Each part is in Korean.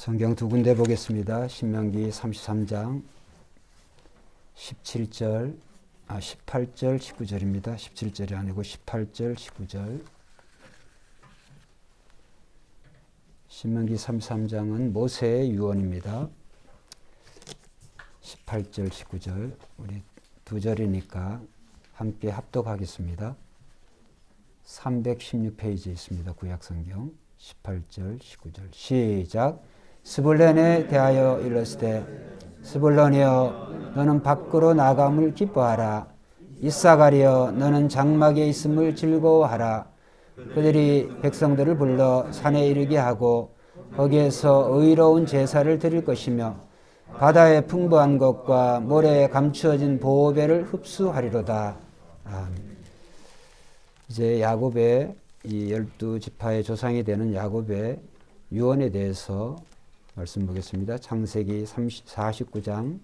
성경 두 군데 보겠습니다. 신명기 33장 18절, 19절입니다. 17절이 아니고 18절, 19절. 신명기 33장은 모세의 유언입니다. 18절, 19절. 우리 두 절이니까 함께 합독하겠습니다. 316페이지에 있습니다. 구약성경 18절, 19절. 시작. 스불론에 대하여 이르시되 스불론이여 너는 밖으로 나감을 기뻐하라. 이사가리여 너는 장막에 있음을 즐거워하라. 그들이 백성들을 불러 산에 이르게 하고 거기에서 의로운 제사를 드릴 것이며 바다의 풍부한 것과 모래에 감추어진 보배를 흡수하리로다. 아멘. 이제 야곱의 이 12지파의 조상이 되는 야곱의 유언에 대해서 말씀 보겠습니다. 창세기 49장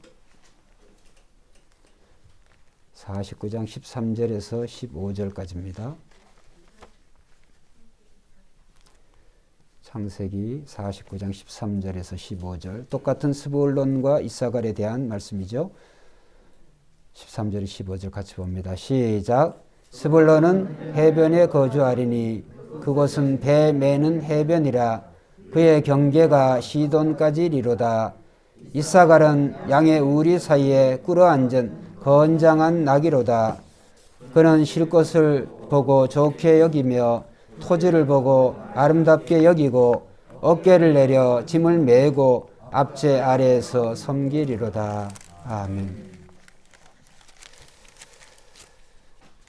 13절에서 15절까지입니다. 창세기 49장 13절에서 15절. 똑같은 스불론과 이사갈에 대한 말씀이죠. 13절, 15절 같이 봅니다. 시작. 스불론은 해변에 거주하리니 그곳은 배 매는 해변이라. 그의 경계가 시돈까지 이르로다. 이사갈은 양의 우리 사이에 꿇어앉은 건장한 나귀로다. 그는 쉴 것을 보고 좋게 여기며 토지를 보고 아름답게 여기고 어깨를 내려 짐을 메고 앞제 아래에서 섬기리로다. 아멘.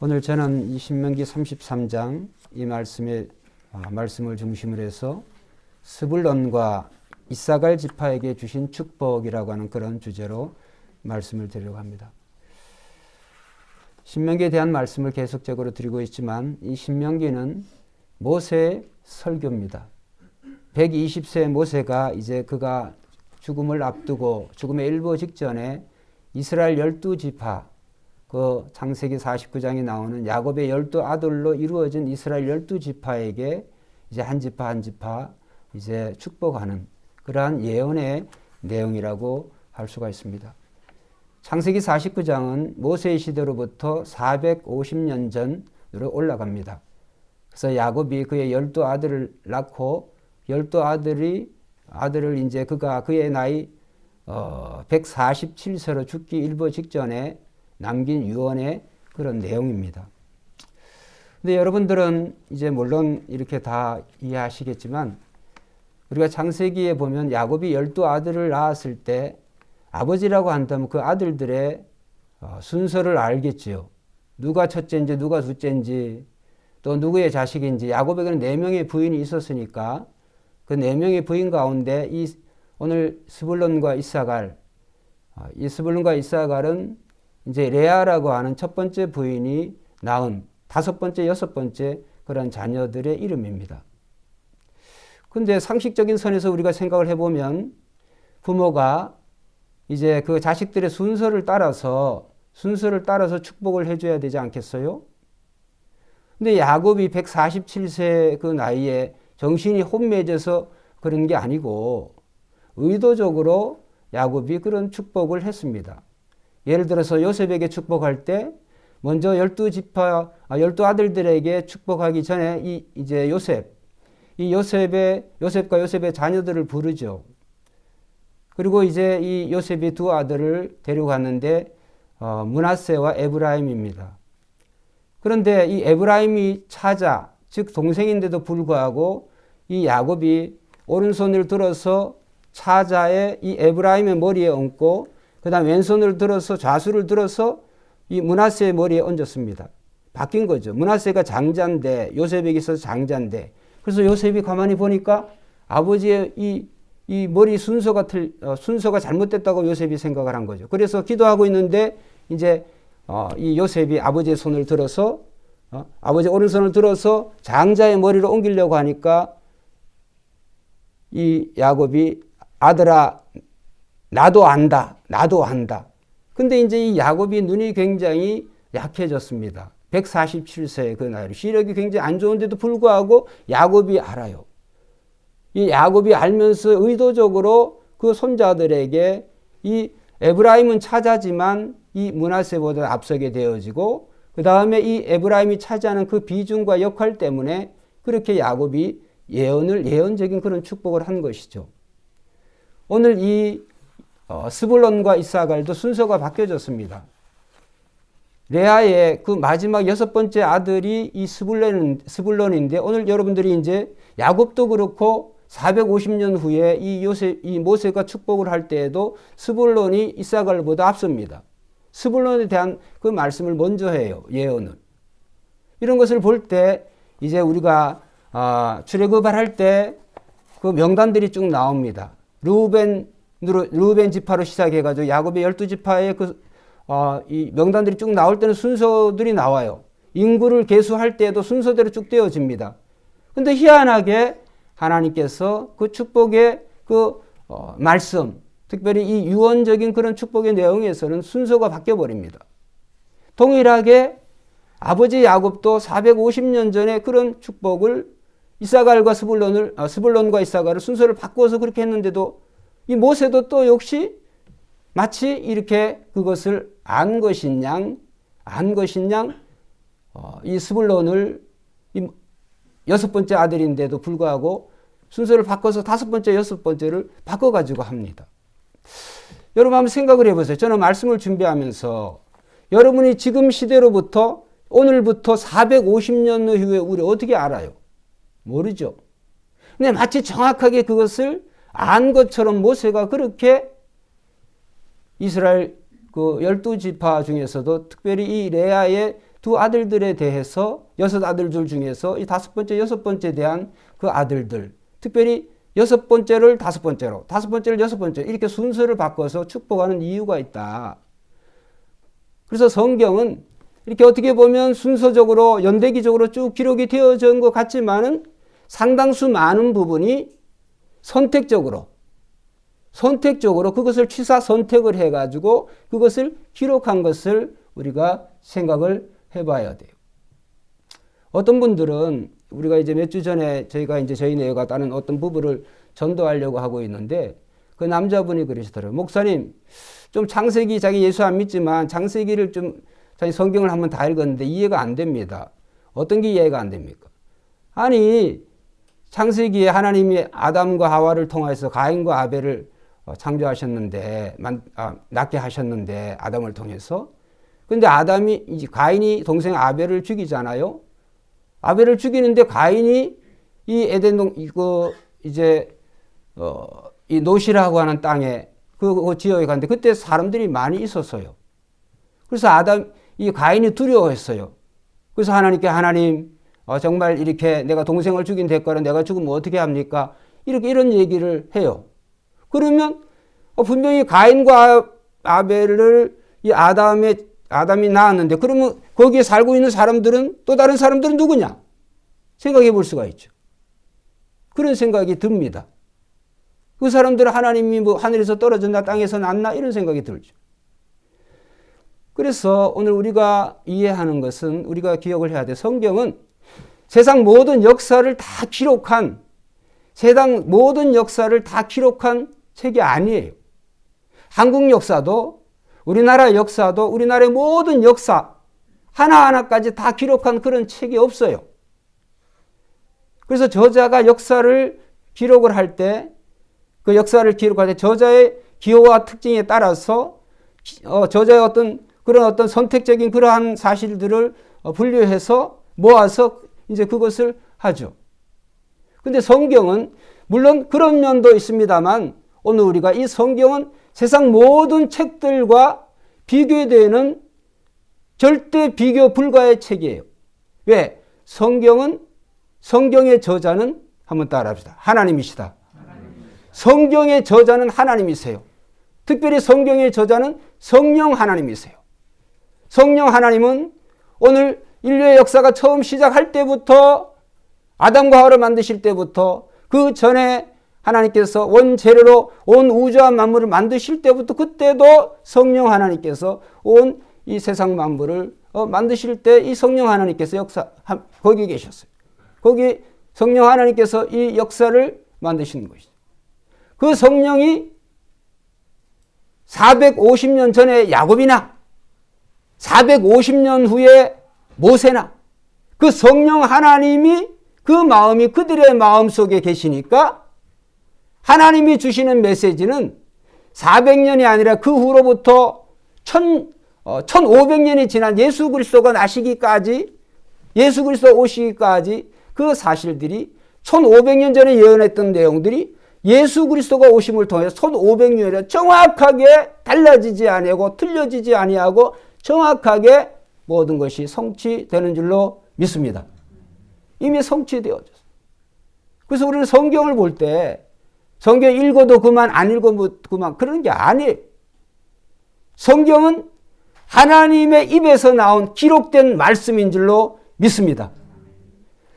오늘 저는 이 신명기 33장 이 말씀을 중심으로 해서 스불론과 이사갈 지파에게 주신 축복이라고 하는 그런 주제로 말씀을 드리려고 합니다. 신명기에 대한 말씀을 계속적으로 드리고 있지만 이 신명기는 모세의 설교입니다. 120세 모세가 이제 그가 죽음을 앞두고 죽음의 일보 직전에 이스라엘 12지파 그 창세기 49장에 나오는 야곱의 12아들로 이루어진 이스라엘 12지파에게 이제 한 지파 한 지파 이제 축복하는 그러한 예언의 내용이라고 할 수가 있습니다. 창세기 49장은 모세의 시대로부터 450년 전으로 올라갑니다. 그래서 야곱이 그의 12아들을 낳고 12아들을 이제 그의 나이 147세로 죽기 일보 직전에 남긴 유언의 그런 내용입니다. 근데 여러분들은 이제 물론 이렇게 다 이해하시겠지만 우리가 창세기에 보면 야곱이 12아들을 낳았을 때 아버지라고 한다면 그 아들들의 순서를 알겠지요. 누가 첫째인지 누가 둘째인지 또 누구의 자식인지. 야곱에게는 4명의 부인이 있었으니까 그 4명의 부인 가운데 오늘 스불론과 이사갈, 이 스불론과 이사갈은 이제 레아라고 하는 첫 번째 부인이 낳은 5번째, 6번째 그런 자녀들의 이름입니다. 근데 상식적인 선에서 우리가 생각을 해보면 부모가 이제 그 자식들의 순서를 따라서 축복을 해줘야 되지 않겠어요? 근데 야곱이 147세 그 나이에 정신이 혼미해져서 그런 게 아니고 의도적으로 야곱이 그런 축복을 했습니다. 예를 들어서 요셉에게 축복할 때 먼저 12아들들에게 축복하기 전에 이제 요셉과 요셉의 자녀들을 부르죠. 그리고 이제 이 요셉이 두 아들을 데려갔는데 므낫세와 에브라임입니다. 그런데 이 에브라임이 차자, 즉 동생인데도 불구하고 이 야곱이 오른손을 들어서 차자의 이 에브라임의 머리에 얹고 그 다음 왼손을 들어서 좌수를 들어서 이 므낫세의 머리에 얹었습니다. 바뀐 거죠. 므낫세가 장자인데 요셉에게 있어서 장자인데 그래서 요셉이 가만히 보니까 아버지의 이 머리 순서가 잘못됐다고 요셉이 생각을 한 거죠. 그래서 기도하고 있는데 이제 이 요셉이 아버지의 손을 들어서 아버지 오른손을 들어서 장자의 머리로 옮기려고 하니까 이 야곱이 아들아 나도 안다. 근데 이제 이 야곱이 눈이 굉장히 약해졌습니다. 147세 그 나이로 시력이 굉장히 안 좋은데도 불구하고 야곱이 알아요. 이 야곱이 알면서 의도적으로 그 손자들에게 이 에브라임은 차지하지만 이 므낫세보다 앞서게 되어지고 그 다음에 이 에브라임이 차지하는 그 비중과 역할 때문에 그렇게 야곱이 예언적인 그런 축복을 한 것이죠. 오늘 이 스불론과 이사갈도 순서가 바뀌어졌습니다. 레아의 그 마지막 6번째 아들이 이 스불론인데 오늘 여러분들이 이제 야곱도 그렇고 450년 후에 이 모세가 축복을 할 때에도 스불론이 이사갈보다 앞섭니다. 스불론에 대한 그 말씀을 먼저 해요. 예언을. 이런 것을 볼 때 이제 우리가 출애굽을 할 때 그 명단들이 쭉 나옵니다. 르우벤 지파로 시작해가지고 야곱의 12지파의 이 명단들이 쭉 나올 때는 순서들이 나와요. 인구를 계수할 때도 순서대로 쭉 되어집니다. 근데 희한하게 하나님께서 그 축복의 말씀, 특별히 이 유언적인 그런 축복의 내용에서는 순서가 바뀌어버립니다. 동일하게 아버지 야곱도 450년 전에 그런 축복을 이사갈과 스불론과 이사갈을 순서를 바꿔서 그렇게 했는데도 이 모세도 또 역시 마치 이렇게 그것을 안 것인 양 이 스불론을 6번째 아들인데도 불구하고 순서를 바꿔서 5번째, 6번째를 바꿔가지고 합니다. 여러분 한번 생각을 해보세요. 저는 말씀을 준비하면서 여러분이 지금 시대로부터 오늘부터 450년 후에 우리 어떻게 알아요? 모르죠. 근데 마치 정확하게 그것을 안 것처럼 모세가 그렇게 이스라엘 그 12지파 중에서도 특별히 이 레아의 두 아들들에 대해서 6아들들 중에서 이 5번째, 6번째에 대한 그 아들들 특별히 6번째를 5번째로 5번째를 6번째 이렇게 순서를 바꿔서 축복하는 이유가 있다. 그래서 성경은 이렇게 어떻게 보면 순서적으로 연대기적으로 쭉 기록이 되어진 것 같지만은 상당수 많은 부분이 선택적으로 그것을 취사 선택을 해가지고 그것을 기록한 것을 우리가 생각을 해봐야 돼요. 어떤 분들은 우리가 이제 몇 주 전에 저희가 이제 저희 내외가 다른 어떤 부부를 전도하려고 하고 있는데 그 남자분이 그러시더라고요. 목사님, 좀 창세기 자기 예수 안 믿지만 창세기를 좀 자기 성경을 한번 다 읽었는데 이해가 안 됩니다. 어떤 게 이해가 안 됩니까? 아니 창세기에 하나님이 아담과 하와를 통해서 가인과 아벨을 창조하셨는데 낳게 하셨는데 아담을 통해서 근데 가인이 동생 아벨을 죽이잖아요. 아벨을 죽이는데 가인이 이 에덴동 이 노시라고 하는 땅에 그 지역에 갔는데 그때 사람들이 많이 있었어요. 그래서 이 가인이 두려워했어요. 그래서 하나님 정말 이렇게 내가 동생을 죽인 대가로 내가 죽으면 어떻게 합니까? 이런 얘기를 해요. 그러면 분명히 가인과 아벨을 이 아담이 낳았는데 그러면 거기에 살고 있는 사람들은 또 다른 사람들은 누구냐? 생각해 볼 수가 있죠. 그런 생각이 듭니다. 그 사람들은 하나님이 하늘에서 떨어졌나 땅에서 났나 이런 생각이 들죠. 그래서 오늘 우리가 이해하는 것은 우리가 기억을 해야 돼. 성경은 세상 모든 역사를 다 기록한 책이 아니에요. 한국 역사도 우리나라 역사도 우리나라의 모든 역사 하나하나까지 다 기록한 그런 책이 없어요. 그래서 저자가 역사를 기록을 할 때 그 역사를 기록할 때 저자의 기호와 특징에 따라서 저자의 어떤 선택적인 그러한 사실들을 분류해서 모아서 이제 그것을 하죠. 근데 성경은 물론 그런 면도 있습니다만 오늘 우리가 이 성경은 세상 모든 책들과 비교되는 절대 비교 불가의 책이에요. 왜? 성경의 저자는 한번 따라합시다. 하나님이시다. 성경의 저자는 하나님이세요. 특별히 성경의 저자는 성령 하나님이세요. 성령 하나님은 오늘 인류의 역사가 처음 시작할 때부터 아담과 하와를 만드실 때부터 그 전에 하나님께서 원재료로 온 우주와 만물을 만드실 때부터 그때도 성령 하나님께서 온 이 세상 만물을 만드실 때 이 성령 하나님께서 거기 계셨어요. 거기 성령 하나님께서 이 역사를 만드시는 것이죠. 그 성령이 450년 전에 야곱이나 450년 후에 모세나 그 성령 하나님이 그 마음이 그들의 마음 속에 계시니까 하나님이 주시는 메시지는 400년이 아니라 그 후로부터 1500년이 지난 예수 그리스도가 나시기까지 예수 그리스도 오시기까지 그 사실들이 1500년 전에 예언했던 내용들이 예수 그리스도가 오심을 통해서 1500년에 정확하게 달라지지 아니하고 틀려지지 아니하고 정확하게 모든 것이 성취되는 줄로 믿습니다. 이미 성취되어졌어요. 그래서 우리는 성경을 볼 때 성경 읽어도 그만 안 읽어도 그만 그런 게 아니에요. 성경은 하나님의 입에서 나온 기록된 말씀인 줄로 믿습니다.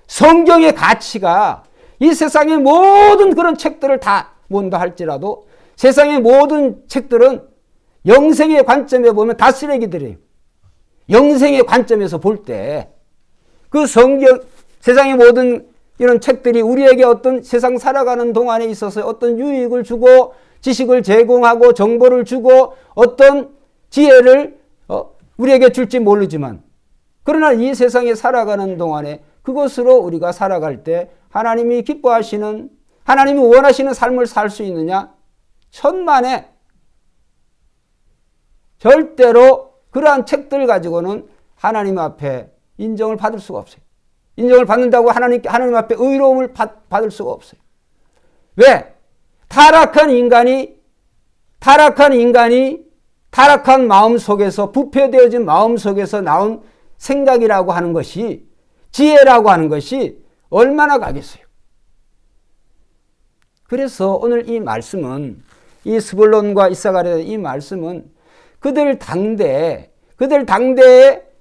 성경의 가치가 이 세상의 모든 그런 책들을 다 본다 할지라도 세상의 모든 책들은 영생의 관점에 보면 다 쓰레기들이에요. 영생의 관점에서 볼 때 그 성경, 세상의 모든 이런 책들이 우리에게 어떤 세상 살아가는 동안에 있어서 어떤 유익을 주고 지식을 제공하고 정보를 주고 어떤 지혜를 우리에게 줄지 모르지만 그러나 이 세상에 살아가는 동안에 그것으로 우리가 살아갈 때 하나님이 기뻐하시는 하나님이 원하시는 삶을 살 수 있느냐? 천만에 절대로 그러한 책들 가지고는 하나님 앞에 인정을 받을 수가 없어요. 인정을 받는다고 하나님 앞에 의로움을 받을 수가 없어요. 왜? 타락한 인간이 타락한 마음 속에서 부패되어진 마음 속에서 나온 생각이라고 하는 것이 지혜라고 하는 것이 얼마나 가겠어요. 그래서 오늘 이 말씀은 이 스불론과 이사갈에 이 말씀은 그들 당대에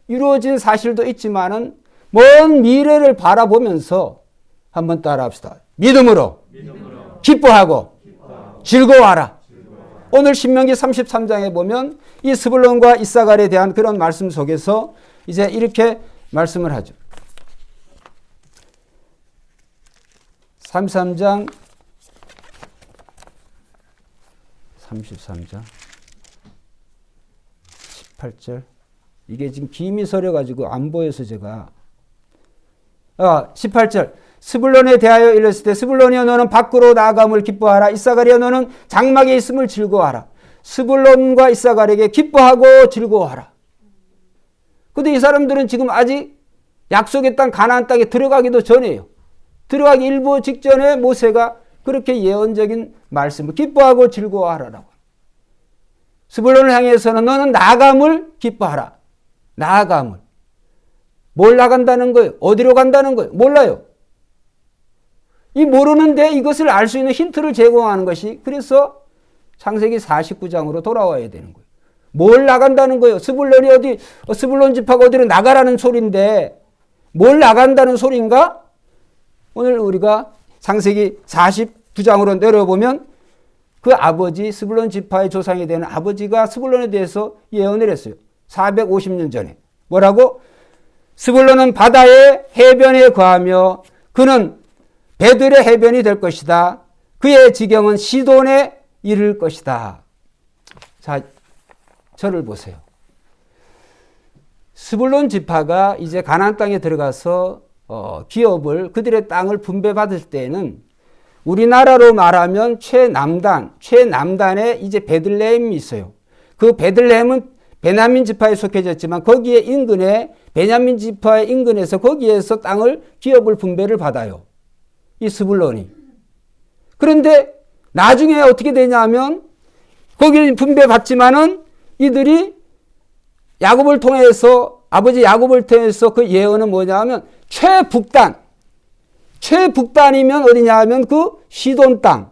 이루어진 사실도 있지만은 먼 미래를 바라보면서 한번 따라합시다. 믿음으로 기뻐하고 즐거워하라. 오늘 신명기 33장에 보면 이 스불론과 이사갈에 대한 그런 말씀 속에서 이제 이렇게 말씀을 하죠. 33장 18절 이게 지금 김이 서려가지고 안 보여서 제가 18절 스불론에 대하여 이르시되 스불론이여 너는 밖으로 나아감을 기뻐하라. 이사갈이여 너는 장막에 있음을 즐거워하라. 스불론과 이사갈에게 기뻐하고 즐거워하라. 근데 이 사람들은 지금 아직 약속의 땅 가나안 땅에 들어가기도 전이에요. 들어가기 일부 직전에 모세가 그렇게 예언적인 말씀을 기뻐하고 즐거워하라라고. 스불론을 향해서는 너는 나아감을 기뻐하라. 나아감을. 뭘 나간다는 거예요? 어디로 간다는 거예요? 몰라요. 이 모르는데 이것을 알 수 있는 힌트를 제공하는 것이 그래서 창세기 49장으로 돌아와야 되는 거예요. 뭘 나간다는 거예요? 스불론이 어디, 스불론 집하고 어디로 나가라는 소리인데 뭘 나간다는 소리인가? 오늘 우리가 창세기 49장으로 내려보면 그 아버지 스불론 지파의 조상이 되는 아버지가 스불론에 대해서 예언을 했어요. 450년 전에. 뭐라고? 스불론은 바다의 해변에 거하며 그는 배들의 해변이 될 것이다. 그의 지경은 시돈에 이를 것이다. 자, 저를 보세요. 스불론 지파가 이제 가나안 땅에 들어가서 기업을 그들의 땅을 분배받을 때에는 우리나라로 말하면 최남단에 이제 베들레헴이 있어요. 그 베들레헴은 베냐민 지파에 속해졌지만 거기에 인근에 베냐민 지파의 인근에서 거기에서 땅을 기업을 분배를 받아요. 이 스불론이. 그런데 나중에 어떻게 되냐면 거기를 분배받지만은 이들이 야곱을 통해서 아버지 야곱을 통해서 그 예언은 뭐냐 하면 최북단이면 어디냐 하면 그 시돈 땅.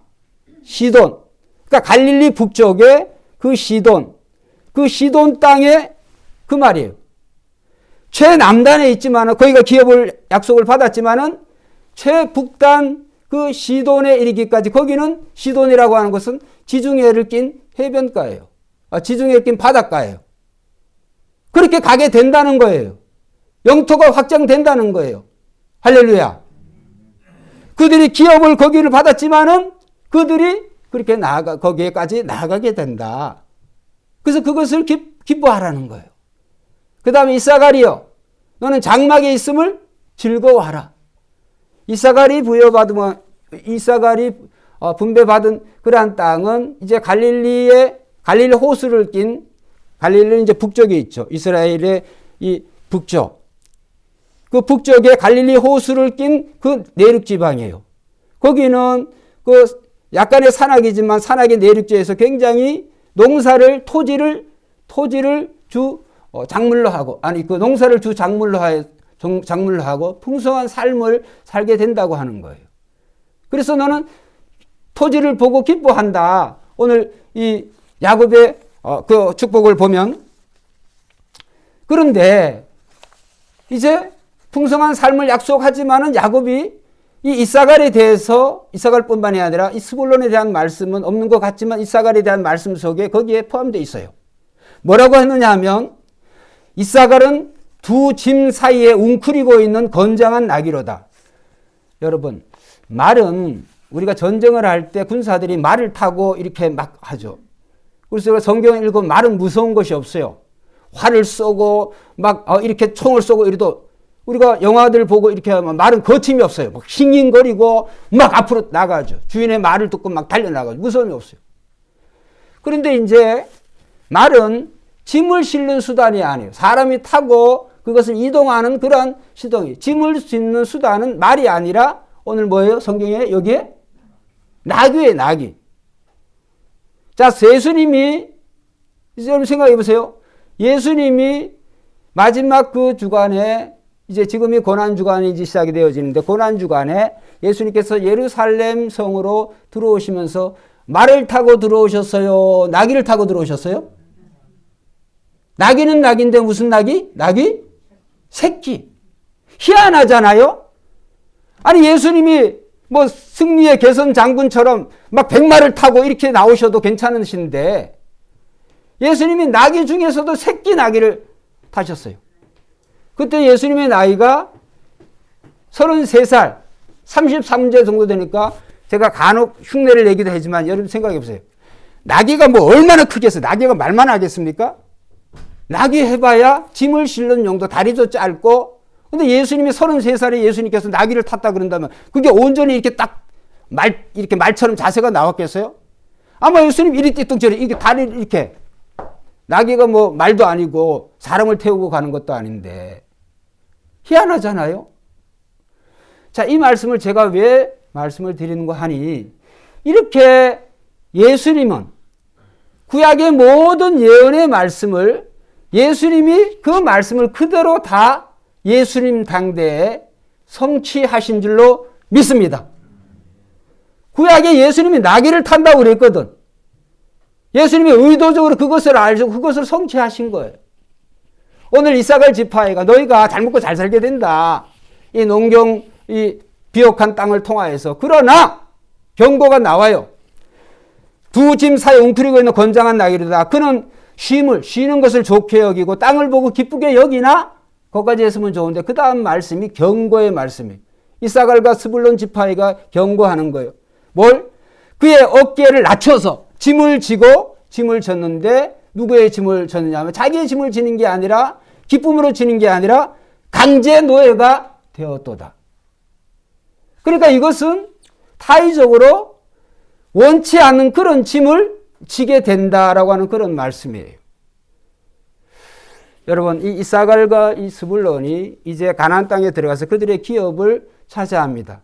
시돈. 그러니까 갈릴리 북쪽에 그 시돈 땅에 그 말이에요. 최남단에 있지만은 거기가 기업을 약속을 받았지만은 최북단 그 시돈에 이르기까지 거기는 시돈이라고 하는 것은 지중해를 낀 해변가예요. 지중해를 낀 바닷가예요. 그렇게 가게 된다는 거예요. 영토가 확장된다는 거예요. 할렐루야. 그들이 기업을 거기를 받았지만은 그들이 그렇게 거기에까지 나아가게 된다. 그래서 그것을 기뻐하라는 거예요. 그 다음에 이사가리여, 너는 장막에 있음을 즐거워하라. 이사갈이 분배받은 그러한 땅은 이제 갈릴리 호수를 낀, 갈릴리는 이제 북쪽에 있죠. 이스라엘의 이 북쪽. 그 북쪽에 갈릴리 호수를 낀 그 내륙 지방이에요. 거기는 그 약간의 산악이지만 산악의 내륙지에서 굉장히 토지를 작물로 하고, 그 농사를 주 작물로 하고 풍성한 삶을 살게 된다고 하는 거예요. 그래서 너는 토지를 보고 기뻐한다. 오늘 이 야곱의 그 축복을 보면, 그런데 이제 풍성한 삶을 약속하지만은 야곱이 이 이사갈에 대해서, 이사갈뿐만이 아니라 이 스불론에 대한 말씀은 없는 것 같지만 이사갈에 대한 말씀 속에 거기에 포함되어 있어요. 뭐라고 했느냐 하면, 이사갈은 두 짐 사이에 웅크리고 있는 건장한 나귀로다. 여러분, 말은 우리가 전쟁을 할 때 군사들이 말을 타고 이렇게 막 하죠. 그래서 성경을 읽으면 말은 무서운 것이 없어요. 활을 쏘고 막 이렇게 총을 쏘고 이래도, 우리가 영화들 보고 이렇게 하면 말은 거침이 없어요. 막 힝힝거리고 막 앞으로 나가죠. 주인의 말을 듣고 막 달려나가죠. 무서움이 없어요. 그런데 이제 말은 짐을 실는 수단이 아니에요. 사람이 타고 그것을 이동하는 그런 시동이. 짐을 싣는 수단은 말이 아니라 오늘 뭐예요? 성경에 여기에 나귀예요, 나귀. 자, 예수님이, 이제 여러분 생각해 보세요. 예수님이 마지막 그 주간에, 이제 지금이 고난주간이 시작이 되어지는데, 고난주간에 예수님께서 예루살렘 성으로 들어오시면서 말을 타고 들어오셨어요? 나귀를 타고 들어오셨어요? 나귀는 나귀인데 무슨 나귀? 나귀? 새끼. 희한하잖아요? 아니, 예수님이 뭐 승리의 개선 장군처럼 막 100마를 타고 이렇게 나오셔도 괜찮으신데, 예수님이 나귀 중에서도 새끼 나귀를 타셨어요. 그때 예수님의 나이가 33살, 33세 정도 되니까, 제가 간혹 흉내를 내기도 하지만 여러분 생각해 보세요. 나귀가 뭐 얼마나 크겠어요? 나귀가 말만 하겠습니까? 나귀 해봐야 짐을 실는 용도, 다리도 짧고. 근데 예수님이 33살에 예수님께서 나귀를 탔다 그런다면 그게 온전히 이렇게 딱 이렇게 말처럼 자세가 나왔겠어요? 아마 예수님 이리 띠뚱저리 이렇게 다리를 이렇게, 나귀가 뭐 말도 아니고 사람을 태우고 가는 것도 아닌데 희한하잖아요. 자, 이 말씀을 제가 왜 말씀을 드리는가 하니, 이렇게 예수님은 구약의 모든 예언의 말씀을, 예수님이 그 말씀을 그대로 다 예수님 당대에 성취하신 줄로 믿습니다. 구약에 예수님이 나귀를 탄다고 그랬거든. 예수님이 의도적으로 그것을 알고 그것을 성취하신 거예요. 오늘 이사갈 지파가 너희가 잘 먹고 잘 살게 된다. 이 농경, 이 비옥한 땅을 통하여서. 그러나 경고가 나와요. 두 짐 사이에 웅크리고 있는 건장한 나귀로다. 그는 쉬는 것을 좋게 여기고 땅을 보고 기쁘게 여기나, 거기까지 했으면 좋은데 그 다음 말씀이 경고의 말씀이에요. 이사갈과 스불론 지파가 경고하는 거예요. 뭘? 그의 어깨를 낮춰서 짐을 지고 짐을 졌는데, 누구의 짐을 졌느냐 하면 자기의 짐을 지는 게 아니라, 기쁨으로 지는 게 아니라 강제 노예가 되었도다. 그러니까 이것은 타의적으로 원치 않는 그런 짐을 지게 된다라고 하는 그런 말씀이에요. 여러분, 이 이사갈과 이 스불론이 이제 가나안 땅에 들어가서 그들의 기업을 차지합니다.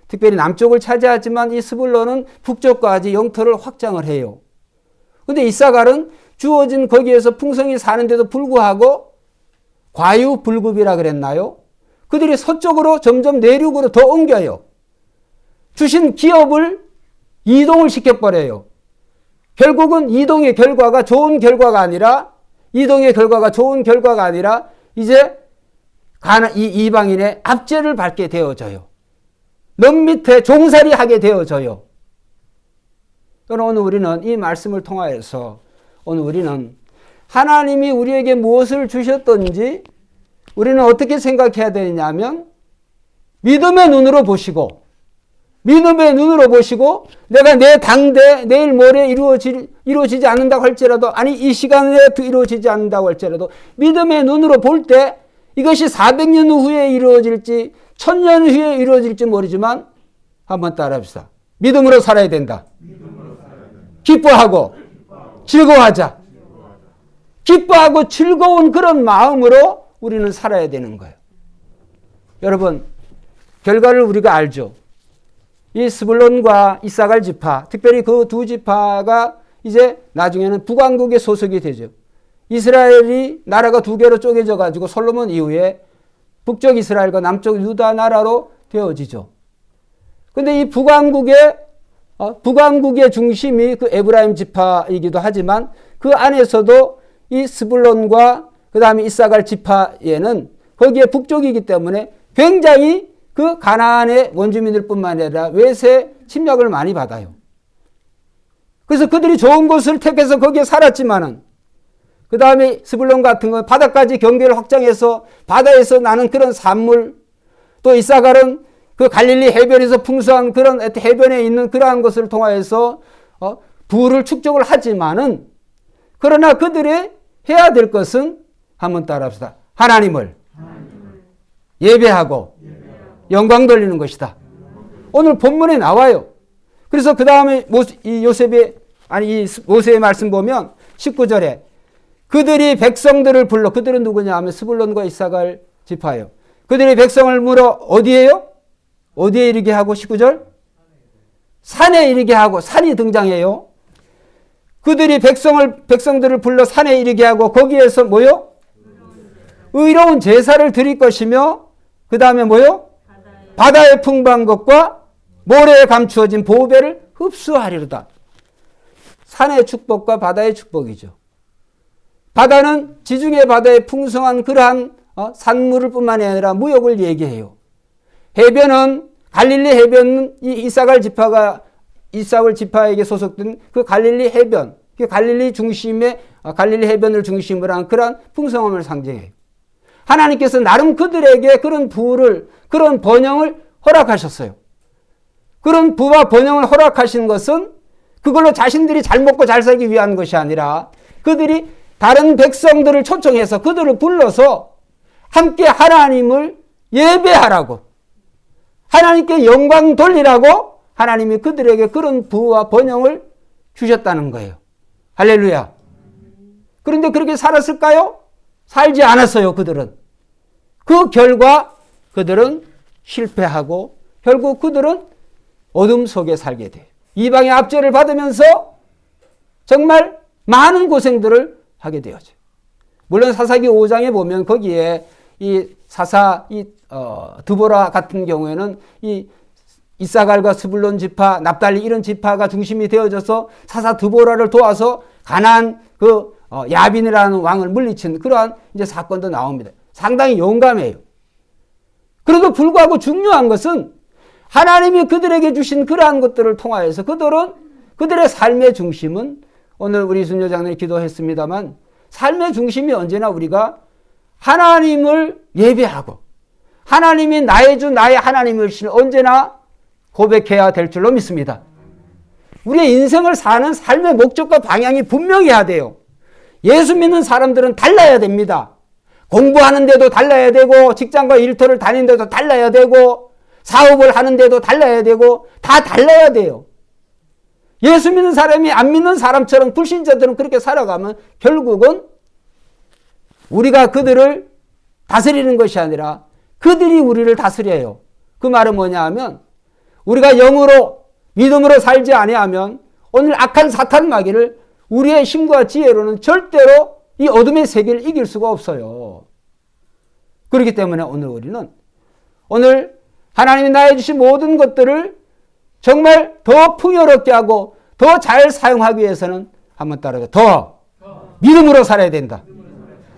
특별히 남쪽을 차지하지만 이 스불론은 북쪽까지 영토를 확장을 해요. 그런데 이사갈은 주어진 거기에서 풍성히 사는데도 불구하고 과유불급이라 그랬나요? 그들이 서쪽으로 점점 내륙으로 더 옮겨요. 주신 기업을 이동을 시켜버려요. 결국은 이동의 결과가 좋은 결과가 아니라, 이제 이 이방인의 압제를 받게 되어져요. 넘 밑에 종살이 하게 되어져요. 오늘 우리는 이 말씀을 통하여서, 오늘 우리는 하나님이 우리에게 무엇을 주셨던지 우리는 어떻게 생각해야 되냐면, 믿음의 눈으로 보시고 믿음의 눈으로 보시고 내가 내 당대 내일 모레 이루어지지 않는다고 할지라도 아니 이 시간에 이루어지지 않는다고 할지라도 믿음의 눈으로 볼 때 이것이 400년 후에 이루어질지 1000년 후에 이루어질지 모르지만 한번 따라합시다. 믿음으로 살아야 된다. 기뻐하고 즐거워하자. 기뻐하고 즐거운 그런 마음으로 우리는 살아야 되는 거예요. 여러분, 결과를 우리가 알죠. 이 스불론과 이사갈 지파, 특별히 그 두 지파가 이제 나중에는 북왕국에 소속이 되죠. 이스라엘이 나라가 두 개로 쪼개져 가지고 솔로몬 이후에 북쪽 이스라엘과 남쪽 유다 나라로 되어지죠. 근데 이 북왕국의 중심이 그 에브라임 지파이기도 하지만 그 안에서도 이 스불론과 그 다음에 이사갈 지파에는 거기에 북쪽이기 때문에 굉장히 그 가나안의 원주민들 뿐만 아니라 외세 침략을 많이 받아요. 그래서 그들이 좋은 곳을 택해서 거기에 살았지만은 그 다음에 스불론 같은 건 바다까지 경계를 확장해서 바다에서 나는 그런 산물, 또 이사갈은 그 갈릴리 해변에서 풍성한 그런 해변에 있는 그러한 것을 통하여서 부를 축적을 하지만은 그러나 그들이 해야 될 것은 한번 따라합시다. 하나님을 예배하고 영광 돌리는 것이다. 오늘 본문에 나와요. 그래서 그 다음에 이 모세의 말씀 보면 19절에 그들이 백성들을 불러, 그들은 누구냐 하면 스불론과 이사갈 지파예요. 그들이 백성을 물어 어디에요? 어디에 이르게 하고 19절? 산에 이르게 하고, 산이 등장해요. 그들이 백성들을 불러 산에 이르게 하고 거기에서 뭐요? 의로운 제사를 드릴 것이며 그 다음에 뭐요? 바다에 풍부한 것과 모래에 감추어진 보배를 흡수하리로다. 산의 축복과 바다의 축복이죠. 바다는 지중해 바다에 풍성한 그러한 산물을 뿐만 아니라 무역을 얘기해요. 해변은 갈릴리 해변은 이 이사갈 지파에게 소속된 그 갈릴리 해변, 그 갈릴리 해변을 중심으로 한 그러한 풍성함을 상징해요. 하나님께서 나름 그들에게 그런 부를, 그런 번영을 허락하셨어요. 그런 부와 번영을 허락하신 것은 그걸로 자신들이 잘 먹고 잘 살기 위한 것이 아니라 그들이 다른 백성들을 초청해서 그들을 불러서 함께 하나님을 예배하라고, 하나님께 영광 돌리라고 하나님이 그들에게 그런 부와 번영을 주셨다는 거예요. 할렐루야. 그런데 그렇게 살았을까요? 살지 않았어요. 그들은. 그 결과 그들은 실패하고 결국 그들은 어둠 속에 살게 돼요. 이방의 압제를 받으면서 정말 많은 고생들을 하게 되어져요. 물론 사사기 5장에 보면 거기에 드보라 같은 경우에는 이사갈과 스불론 지파, 납달리 이런 지파가 중심이 되어져서 사사 드보라를 도와서 가나안 야빈이라는 왕을 물리친 그러한 이제 사건도 나옵니다. 상당히 용감해요. 그래도 불구하고 중요한 것은 하나님이 그들에게 주신 그러한 것들을 통하여서 그들의 삶의 중심은 오늘 우리 순교장님이 기도했습니다만 삶의 중심이 언제나 우리가 하나님을 예배하고 하나님이 나의 하나님을 언제나 고백해야 될 줄로 믿습니다. 우리의 인생을 사는 삶의 목적과 방향이 분명해야 돼요. 예수 믿는 사람들은 달라야 됩니다. 공부하는데도 달라야 되고 직장과 일터를 다니는데도 달라야 되고 사업을 하는데도 달라야 되고 다 달라야 돼요. 예수 믿는 사람이 안 믿는 사람처럼 불신자들은 그렇게 살아가면 결국은 우리가 그들을 다스리는 것이 아니라 그들이 우리를 다스려요. 그 말은 뭐냐 하면 우리가 영으로 믿음으로 살지 아니하면 오늘 악한 사탄 마귀를 우리의 힘과 지혜로는 절대로 이 어둠의 세계를 이길 수가 없어요. 그렇기 때문에 우리는 하나님이 나에 주신 모든 것들을 정말 더 풍요롭게 하고 더 잘 사용하기 위해서는 한번 따라서 더 믿음으로 살아야 된다.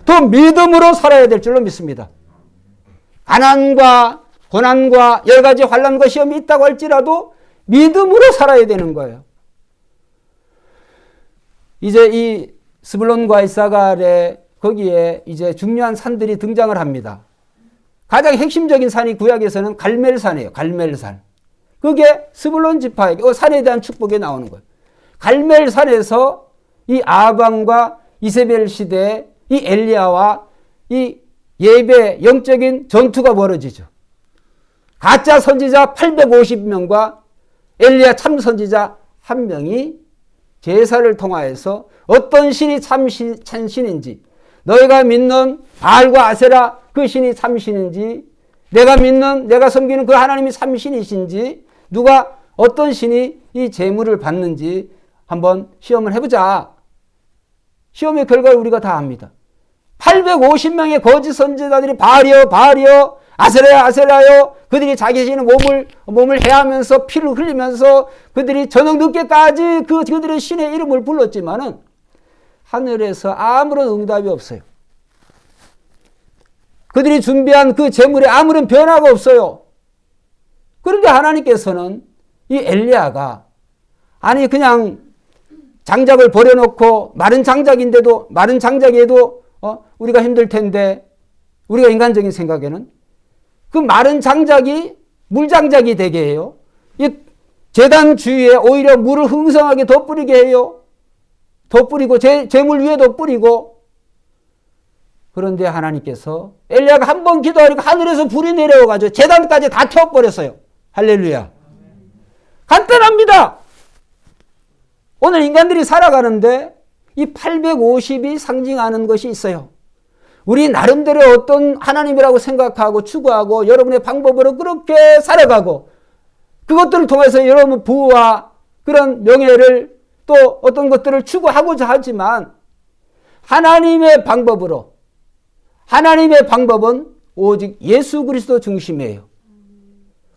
더 믿음으로 살아야 될 줄로 믿습니다. 가난과 고난과 여러 가지 환난과 시험이 있다고 할지라도 믿음으로 살아야 되는 거예요. 이제 이 스불론과 이사갈의 거기에 이제 중요한 산들이 등장을 합니다. 가장 핵심적인 산이 구약에서는 갈멜산이에요. 갈멜산. 그게 스불론 지파에게 산에 대한 축복이 나오는 거예요. 갈멜산에서 이 아합과 이세벨 시대에 이 엘리야와 이 예배 영적인 전투가 벌어지죠. 가짜 선지자 850명과 엘리야 참 선지자 1명이 제사를 통하여서 어떤 신이 참 신인지, 너희가 믿는 바알과 아세라 그 신이 참 신인지, 내가 섬기는 그 하나님이 참 신이신지, 누가 어떤 신이 이 제물을 받는지 한번 시험을 해보자. 시험의 결과를 우리가 다 압니다. 850명의 거짓 선지자들이 바알이여 아세라요 그들이 자기 신의 몸을 해하면서 피를 흘리면서 그들이 저녁 늦게까지 그들의 신의 이름을 불렀지만은 하늘에서 아무런 응답이 없어요. 그들이 준비한 그 제물에 아무런 변화가 없어요. 그런데 하나님께서는 이 엘리야가 아니 그냥 장작을 버려놓고 마른 장작에도 우리가 힘들 텐데, 우리가 인간적인 생각에는 그 마른 장작이 물장작이 되게 해요. 이 제단 주위에 오히려 물을 흥성하게 덧뿌리게 해요. 덧뿌리고 제물 위에도 뿌리고. 그런데 하나님께서 엘리야가 한 번 기도하니까 하늘에서 불이 내려와가지고 제단까지 다 태워버렸어요. 할렐루야. 간단합니다. 오늘 인간들이 살아가는데 이 850이 상징하는 것이 있어요. 우리 나름대로 어떤 하나님이라고 생각하고 추구하고 여러분의 방법으로 그렇게 살아가고 그것들을 통해서 여러분 부와 그런 명예를 또 어떤 것들을 추구하고자 하지만 하나님의 방법은 오직 예수 그리스도 중심이에요.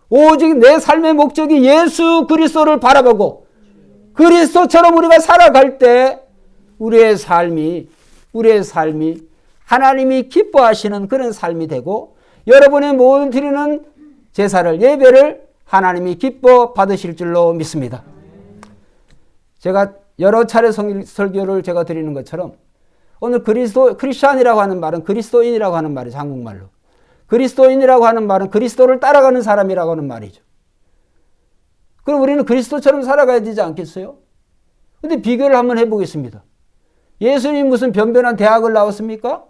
오직 내 삶의 목적이 예수 그리스도를 바라보고 그리스도처럼 우리가 살아갈 때 우리의 삶이 하나님이 기뻐하시는 그런 삶이 되고 여러분의 모든 드리는 제사를 예배를 하나님이 기뻐 받으실 줄로 믿습니다. 제가 여러 차례 설교를 제가 드리는 것처럼 오늘 크리스찬이라고 하는 말은 그리스도인이라고 하는 말이죠. 한국말로. 그리스도인이라고 하는 말은 그리스도를 따라가는 사람이라고 하는 말이죠. 그럼 우리는 그리스도처럼 살아가야 되지 않겠어요? 근데 비교를 한번 해보겠습니다. 예수님 무슨 변변한 대학을 나왔습니까?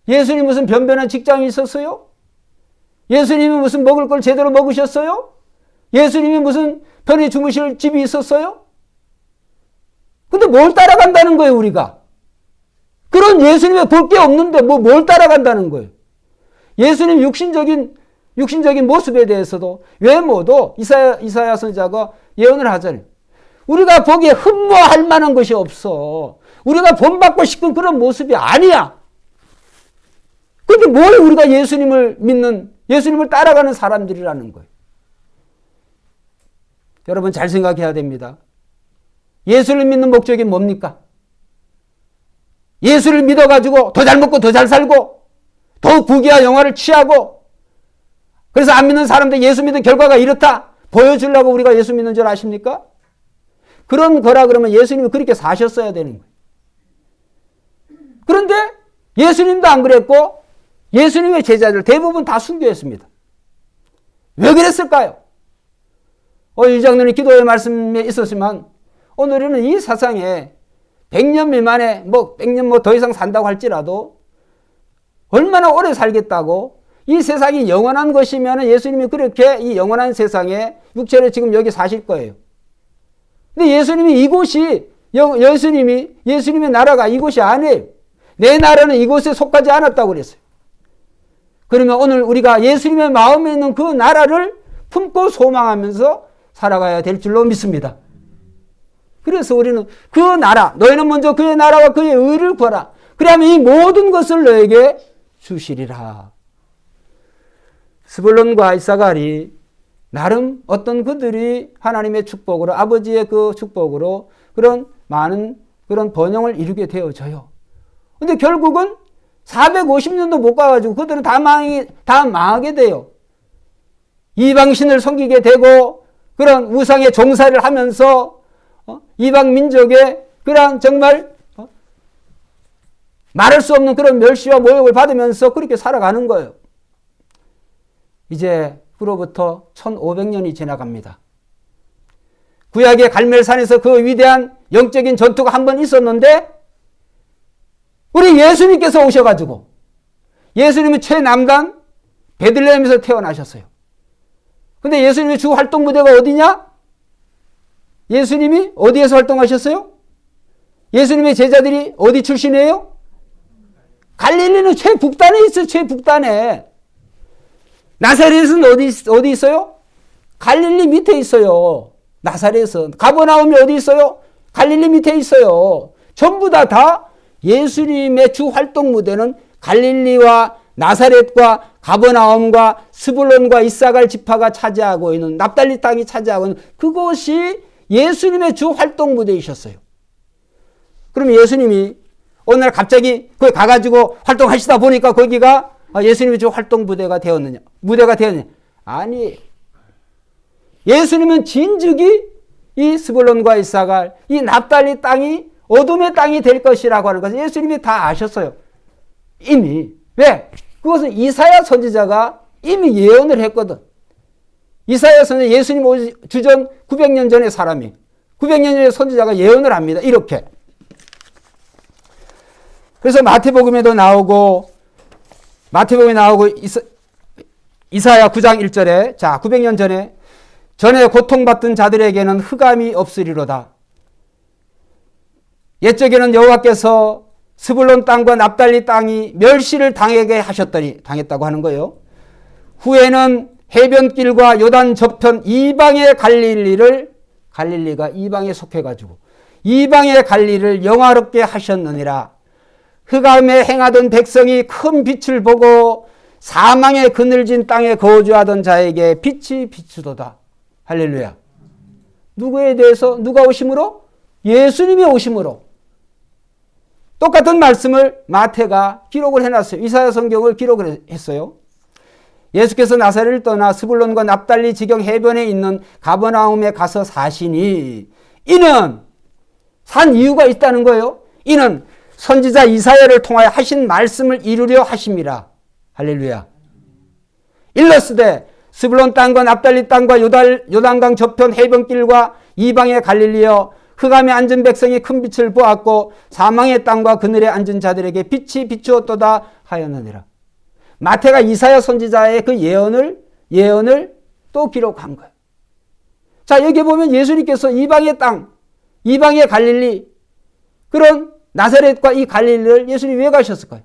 예수님 무슨 변변한 직장이 있었어요? 예수님이 무슨 먹을 걸 제대로 먹으셨어요? 예수님이 무슨 편히 주무실 집이 있었어요? 근데 뭘 따라간다는 거예요, 우리가? 그런 예수님의 볼 게 없는데 뭘 따라간다는 거예요? 예수님 육신적인 모습에 대해서도 외모도 이사야 선지자가 예언을 하잖아요. 우리가 보기에 흠모할 만한 것이 없어. 우리가 본받고 싶은 그런 모습이 아니야. 그런데 뭘 우리가 예수님을 따라가는 사람들이라는 거예요. 여러분 잘 생각해야 됩니다. 예수를 믿는 목적이 뭡니까? 예수를 믿어가지고 더 잘 먹고 더 잘 살고 더 부귀와 영화를 취하고 그래서 안 믿는 사람들 예수 믿는 결과가 이렇다 보여주려고 우리가 예수 믿는 줄 아십니까? 그런 거라 그러면 예수님이 그렇게 사셨어야 되는 거예요. 그런데 예수님도 안 그랬고 예수님의 제자들 대부분 다 순교했습니다. 왜 그랬을까요? 유장로님 기도의 말씀에 있었지만 오늘은 이 세상에 100년 미만에 100년 더 이상 산다고 할지라도 얼마나 오래 살겠다고 이 세상이 영원한 것이면 예수님이 그렇게 이 영원한 세상에 육체로 지금 여기 사실 거예요. 근데 예수님이 예수님의 나라가 이곳이 아니에요. 내 나라는 이곳에 속하지 않았다고 그랬어요. 그러면 오늘 우리가 예수님의 마음에 있는 그 나라를 품고 소망하면서 살아가야 될 줄로 믿습니다. 그래서 우리는 그 나라, 너희는 먼저 그의 나라와 그의 의를 구하라. 그러면 이 모든 것을 너에게 주시리라. 스불론과 이사갈이 나름 어떤 그들이 하나님의 축복으로 아버지의 그 축복으로 그런 많은 그런 번영을 이루게 되어져요. 근데 결국은 450년도 못 가가지고 그들은 다 망하게 돼요. 이방신을 섬기게 되고 그런 우상의 종사를 하면서 이방 민족의 그런 정말 말할 수 없는 그런 멸시와 모욕을 받으면서 그렇게 살아가는 거예요. 이제 그로부터 1500년이 지나갑니다. 구약의 갈멜산에서 그 위대한 영적인 전투가 한 번 있었는데 우리 예수님께서 오셔가지고 예수님은 최남단 베들레헴에서 태어나셨어요. 근데 예수님의 주 활동 무대가 어디냐? 예수님이 어디에서 활동하셨어요? 예수님의 제자들이 어디 출신이에요? 갈릴리는 최북단에 있어요. 최북단에. 나사렛은 어디 있어요? 갈릴리 밑에 있어요. 나사렛은. 가버나움이 어디 있어요? 갈릴리 밑에 있어요. 전부 다 예수님의 주 활동 무대는 갈릴리와 나사렛과 가버나움과 스불론과 이사갈 지파가 차지하고 있는, 납달리 땅이 차지하고 있는 그것이 예수님의 주 활동 무대이셨어요. 그럼 예수님이 어느 날 갑자기 거기 가가지고 활동하시다 보니까 거기가 예수님의 주 활동 무대가 되었느냐? 아니, 예수님은 진즉이 이 스불론과 이사갈, 이 납달리 땅이 어둠의 땅이 될 것이라고 하는 것을 예수님이 다 아셨어요. 이미. 왜? 그것은 이사야 선지자가 이미 예언을 했거든. 이사야 선지자, 예수님 주전 900년 전의 사람이, 900년 전의 선지자가 예언을 합니다. 이렇게. 그래서 마태복음에 나오고 이사야 9장 1절에, 자, 900년 전에 고통받던 자들에게는 흑암이 없으리로다. 옛적에는 여호와께서 스불론 땅과 납달리 땅이 멸시를 당했다고 하는 거예요. 후에는 해변길과 요단 저편 이방의 갈릴리가 이방에 속해가지고 이방의 갈릴리를 영화롭게 하셨느니라. 흑암에 행하던 백성이 큰 빛을 보고 사망의 그늘진 땅에 거주하던 자에게 빛이 비추도다. 할렐루야. 누구에 대해서? 누가 오심으로? 예수님이 오심으로. 똑같은 말씀을 마태가 기록을 해놨어요. 이사야 성경을 기록을 했어요. 예수께서 나사렛을 떠나 스불론과 납달리 지경 해변에 있는 가버나움에 가서 사시니, 이는 산 이유가 있다는 거예요. 이는 선지자 이사야를 통하여 하신 말씀을 이루려 하심이라. 할렐루야. 일러스되 스불론 땅과 납달리 땅과 요단강 저편 해변길과 이방의 갈릴리여, 흑암에 앉은 백성이 큰 빛을 보았고 사망의 땅과 그늘에 앉은 자들에게 빛이 비추었도다 하였느니라. 마태가 이사야 선지자의 그 예언을 또 기록한 거예요. 자, 여기 보면 예수님께서 이방의 땅, 이방의 갈릴리, 그런 나사렛과 이 갈릴리를 예수님이 왜 가셨을까요?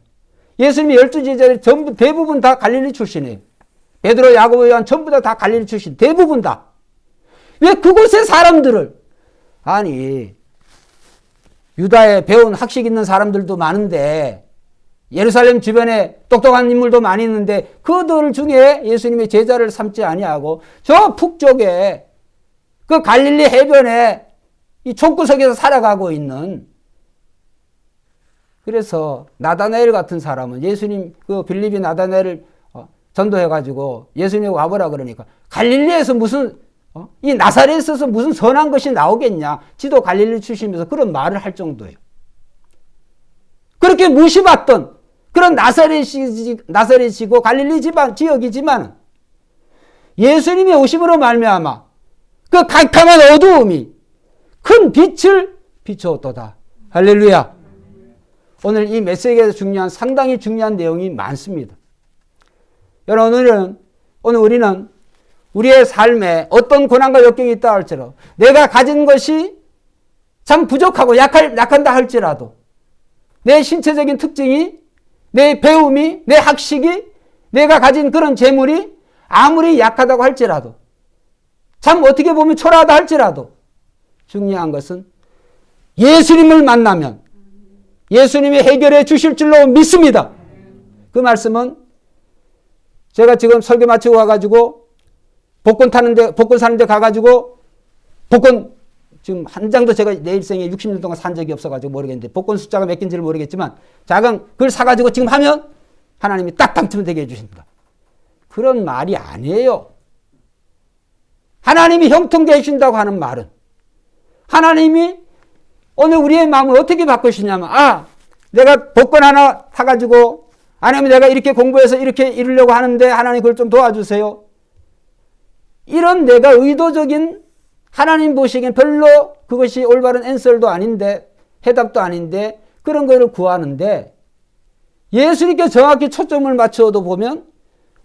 예수님이 12제자들이 전부 대부분 다 갈릴리 출신이에요. 베드로, 야고보, 요한 전부 다 갈릴리 출신. 대부분 다. 왜 그곳의 사람들을, 아니, 유다에 배운 학식 있는 사람들도 많은데, 예루살렘 주변에 똑똑한 인물도 많이 있는데 그들 중에 예수님의 제자를 삼지 아니하고 저 북쪽에 그 갈릴리 해변에 이 촌구석에서 살아가고 있는, 그래서 나다나엘 같은 사람은 예수님 그 빌립이 나다나엘을 전도해가지고 예수님이 와보라 그러니까 갈릴리에서 무슨 이 나사렛에서 무슨 선한 것이 나오겠냐, 지도 갈릴리 출신이면서 그런 말을 할 정도예요. 그렇게 무시받던 그런 나사렛이고 갈릴리 지역이지만 예수님이 오심으로 말미암아 그 캄캄한 어두움이 큰 빛을 비추었도다. 할렐루야. 오늘 이 메시지에서 상당히 중요한 내용이 많습니다. 여러분, 오늘 우리는 우리의 삶에 어떤 고난과 역경이 있다 할지라도, 내가 가진 것이 참 부족하고 약한다 할지라도, 내 신체적인 특징이, 내 배움이, 내 학식이, 내가 가진 그런 재물이 아무리 약하다고 할지라도, 참 어떻게 보면 초라하다 할지라도, 중요한 것은 예수님을 만나면 예수님이 해결해 주실 줄로 믿습니다. 그 말씀은 제가 지금 설교 마치고 가가지고 복권 사는데 가가지고 복권 지금 한 장도 제가 내 일생에 60년 동안 산 적이 없어가지고 모르겠는데 복권 숫자가 몇 개인지를 모르겠지만 작은 그걸 사가지고 지금 하면 하나님이 딱 당첨되게 해주신다. 그런 말이 아니에요. 하나님이 형통케 해주신다고 하는 말은 하나님이 오늘 우리의 마음을 어떻게 바꾸시냐면, 내가 복권 하나 사가지고 아니면 내가 이렇게 공부해서 이렇게 이루려고 하는데 하나님 그걸 좀 도와주세요. 이런 내가 의도적인 하나님 보시기엔 별로 그것이 올바른 앤서도 아닌데, 해답도 아닌데 그런 거를 구하는데, 예수님께 정확히 초점을 맞춰도 보면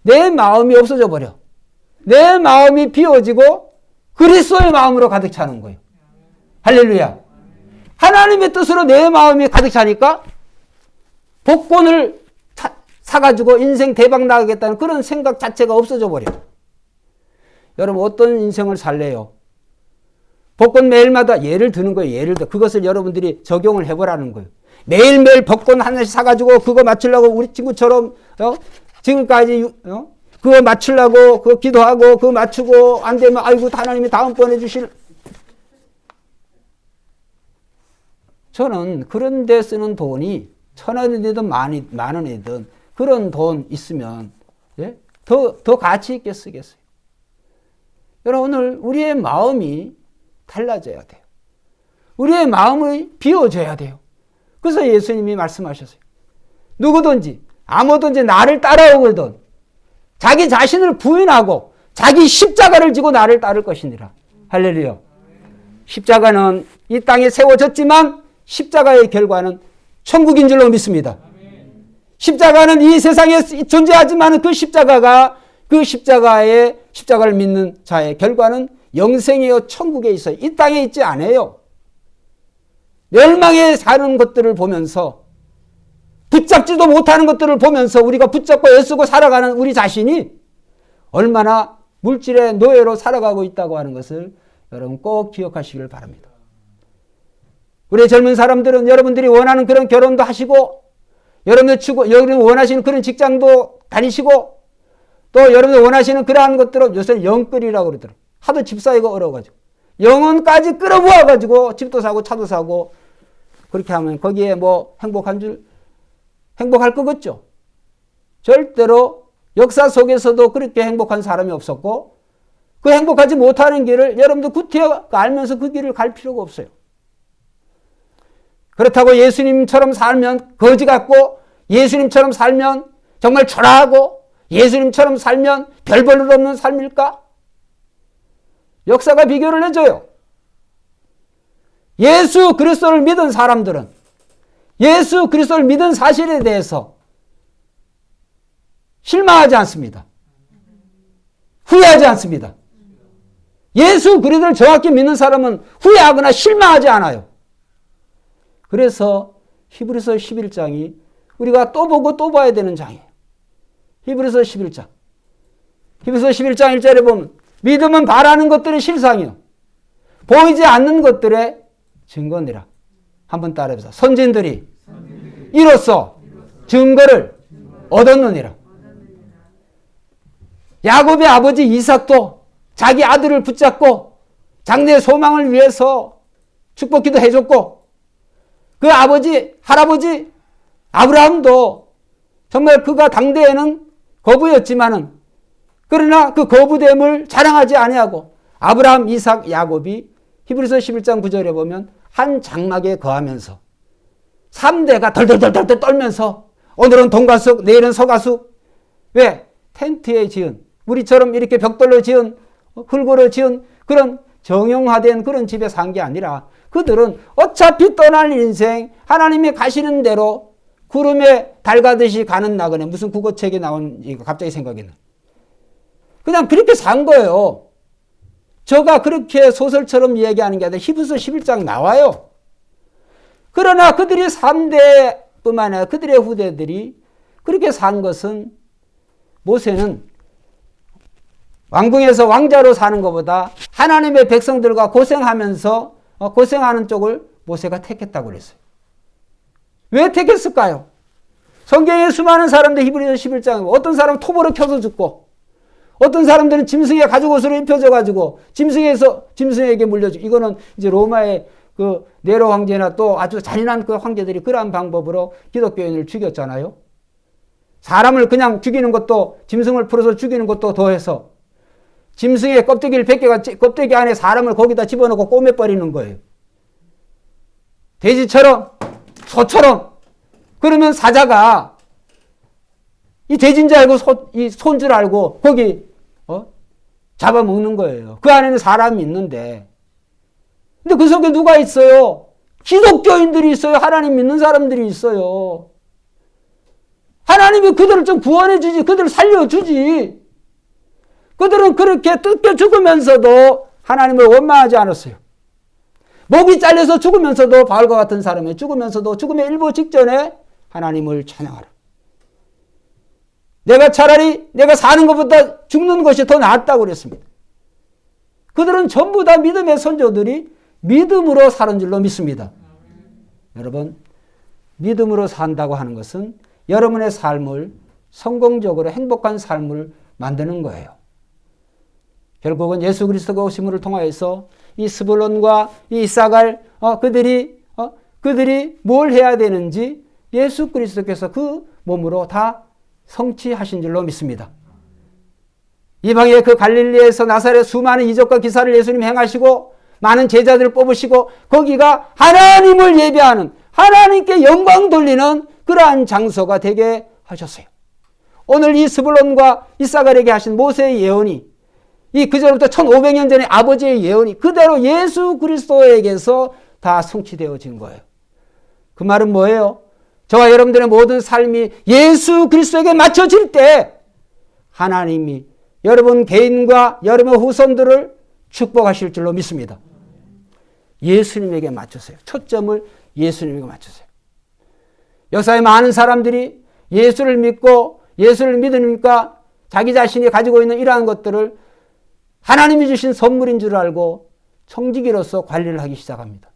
내 마음이 없어져 버려. 내 마음이 비워지고 그리스도의 마음으로 가득 차는 거예요. 할렐루야. 하나님의 뜻으로 내 마음이 가득 차니까 복권을 사가지고 인생 대박 나가겠다는 그런 생각 자체가 없어져 버려. 여러분 어떤 인생을 살래요? 복권 매일마다 예를 드는 거예요. 예를 들어. 그것을 여러분들이 적용을 해보라는 거예요. 매일매일 복권 하나씩 사가지고 그거 맞추려고 우리 친구처럼 지금까지 그거 맞추려고 그거 기도하고 그거 맞추고 안 되면 아이고 하나님이 다음번에 주실. 저는 그런 데 쓰는 돈이 1,000원이든 만 원이든 그런 돈 있으면 더 가치 있게 쓰겠어요. 여러분 오늘 우리의 마음이 달라져야 돼요. 우리의 마음이 비워져야 돼요. 그래서 예수님이 말씀하셨어요. 누구든지 아무든지 나를 따라오거든 자기 자신을 부인하고 자기 십자가를 지고 나를 따를 것이니라. 할렐루야. 십자가는 이 땅에 세워졌지만 십자가의 결과는 천국인 줄로 믿습니다. 십자가는 이 세상에 존재하지만 그 십자가가 그 십자가를 믿는 자의 결과는 영생이요 천국에 있어요. 이 땅에 있지 않아요. 멸망에 사는 것들을 보면서 붙잡지도 못하는 것들을 보면서 우리가 붙잡고 애쓰고 살아가는 우리 자신이 얼마나 물질의 노예로 살아가고 있다고 하는 것을 여러분 꼭 기억하시길 바랍니다. 우리 젊은 사람들은 여러분들이 원하는 그런 결혼도 하시고 여러분들 원하시는 그런 직장도 다니시고 또 여러분들 원하시는 그러한 것들은 요새는 영끌이라고 그러더라고요. 하도 집 사기가 어려워가지고 영혼까지 끌어모아가지고 집도 사고 차도 사고 그렇게 하면 거기에 뭐 행복할 것 같죠? 절대로 역사 속에서도 그렇게 행복한 사람이 없었고 그 행복하지 못하는 길을 여러분들 구태여 알면서 그 길을 갈 필요가 없어요. 그렇다고 예수님처럼 살면 거지 같고 예수님처럼 살면 정말 초라하고 예수님처럼 살면 별 볼 일 없는 삶일까? 역사가 비교를 해줘요. 예수 그리스도를 믿은 사람들은 예수 그리스도를 믿은 사실에 대해서 실망하지 않습니다. 후회하지 않습니다. 예수 그리스도를 정확히 믿는 사람은 후회하거나 실망하지 않아요. 그래서 히브리서 11장이 우리가 또 보고 또 봐야 되는 장이에요. 히브리서 11장. 히브리서 11장 1절에 보면 믿음은 바라는 것들의 실상이요 보이지 않는 것들의 증거니라. 한번 따라해보자. 선진들이 이로써 증거를 얻었느니라. 야곱의 아버지 이삭도 자기 아들을 붙잡고 장래의 소망을 위해서 축복기도 해줬고 그 할아버지 아브라함도 정말 그가 당대에는 거부였지만은 그러나 그 거부됨을 자랑하지 아니하고 아브라함, 이삭, 야곱이 히브리서 11장 9절에 보면 한 장막에 거하면서 3대가 덜덜덜덜 떨면서 오늘은 동가숙, 내일은 서가숙. 왜? 텐트에 지은 우리처럼 이렇게 벽돌로 지은 흙으로 지은 그런 정형화된 그런 집에 산 게 아니라 그들은 어차피 떠날 인생 하나님이 가시는 대로 구름에 달 가듯이 가는 나그네 무슨 국어책에 나온 이거 갑자기 생각이 나. 그냥 그렇게 산 거예요. 저가 그렇게 소설처럼 얘기하는 게 아니라 히브리서 11장 나와요. 그러나 그들이 3대뿐만 아니라 그들의 후대들이 그렇게 산 것은 모세는 왕궁에서 왕자로 사는 것보다 하나님의 백성들과 고생하면서 고생하는 쪽을 모세가 택했다고 그랬어요. 왜 택했을까요? 성경에 수많은 사람들 히브리서 11장에 어떤 사람은 톱으로 켜서 죽고 어떤 사람들은 짐승의 가죽옷으로 입혀져 가지고 짐승에게 물려주고 이거는 이제 로마의 그 네로 황제나 또 아주 잔인한 그 황제들이 그러한 방법으로 기독교인을 죽였잖아요. 사람을 그냥 죽이는 것도 짐승을 풀어서 죽이는 것도 더해서 짐승의 껍데기를 벗겨가 껍데기 안에 사람을 거기다 집어넣고 꼬매버리는 거예요. 돼지처럼 소처럼 그러면 사자가 이 돼지인 줄 알고 이 소인 줄 알고 거기 잡아먹는 거예요. 그 안에는 사람이 있는데 근데 그 속에 누가 있어요? 기독교인들이 있어요. 하나님 믿는 사람들이 있어요. 하나님이 그들을 좀 구원해 주지, 그들을 살려주지. 그들은 그렇게 뜯겨 죽으면서도 하나님을 원망하지 않았어요. 목이 잘려서 죽으면서도 바울과 같은 사람이 죽으면서도 죽음의 일부 직전에 하나님을 찬양하라. 내가 차라리 내가 사는 것보다 죽는 것이 더 낫다고 그랬습니다. 그들은 전부 다 믿음의 선조들이 믿음으로 사는 줄로 믿습니다. 여러분, 믿음으로 산다고 하는 것은 여러분의 삶을 성공적으로 행복한 삶을 만드는 거예요. 결국은 예수 그리스도가 오심을 통하여서 이 스불론과 이 이사갈 그들이 뭘 해야 되는지 예수 그리스도께서 그 몸으로 다 성취하신 줄로 믿습니다. 이방의 그 갈릴리에서 나사렛 수많은 이적과 기사를 예수님 행하시고 많은 제자들을 뽑으시고 거기가 하나님을 예배하는 하나님께 영광 돌리는 그러한 장소가 되게 하셨어요. 오늘 이 스불론과 이사갈에게 하신 모세의 예언이 이 그전부터 1500년 전에 아버지의 예언이 그대로 예수 그리스도에게서 다 성취되어진 거예요. 그 말은 뭐예요? 저와 여러분들의 모든 삶이 예수 그리스도에게 맞춰질 때 하나님이 여러분 개인과 여러분의 후손들을 축복하실 줄로 믿습니다. 예수님에게 맞추세요. 초점을 예수님에게 맞추세요. 역사에 많은 사람들이 예수를 믿고 예수를 믿으니까 자기 자신이 가지고 있는 이러한 것들을 하나님이 주신 선물인 줄 알고 청지기로서 관리를 하기 시작합니다.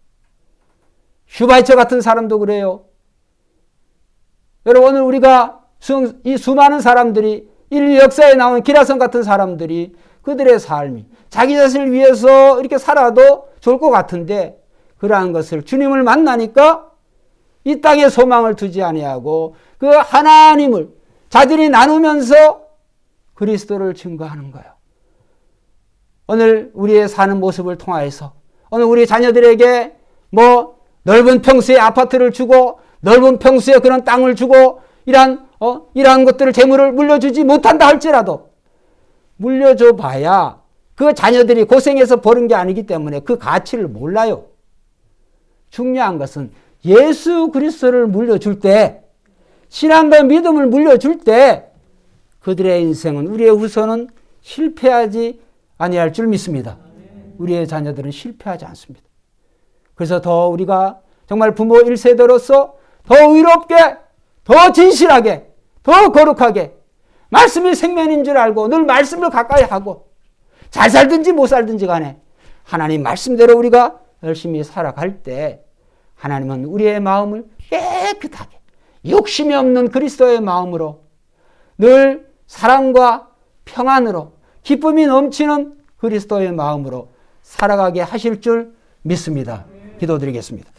슈바이처 같은 사람도 그래요. 여러분 오늘 우리가 이 수많은 사람들이 인류 역사에 나온 기라성 같은 사람들이 그들의 삶이 자기 자신을 위해서 이렇게 살아도 좋을 것 같은데 그러한 것을 주님을 만나니까 이 땅에 소망을 두지 아니하고 그 하나님을 자들이 나누면서 그리스도를 증거하는 거예요. 오늘 우리의 사는 모습을 통하여서 오늘 우리 자녀들에게 넓은 평수의 아파트를 주고 넓은 평수의 그런 땅을 주고 이러한 것들을 재물을 물려주지 못한다 할지라도 물려줘 봐야 그 자녀들이 고생해서 버는 게 아니기 때문에 그 가치를 몰라요. 중요한 것은 예수 그리스도를 물려줄 때 신앙과 믿음을 물려줄 때 그들의 인생은 우리의 후손은 실패하지 아니할 줄 믿습니다. 우리의 자녀들은 실패하지 않습니다. 그래서 더 우리가 정말 부모 1세대로서 더 의롭게 더 진실하게 더 거룩하게 말씀이 생명인 줄 알고 늘 말씀을 가까이 하고 잘 살든지 못 살든지 간에 하나님 말씀대로 우리가 열심히 살아갈 때 하나님은 우리의 마음을 깨끗하게 욕심이 없는 그리스도의 마음으로 늘 사랑과 평안으로 기쁨이 넘치는 그리스도의 마음으로 살아가게 하실 줄 믿습니다. 기도드리겠습니다.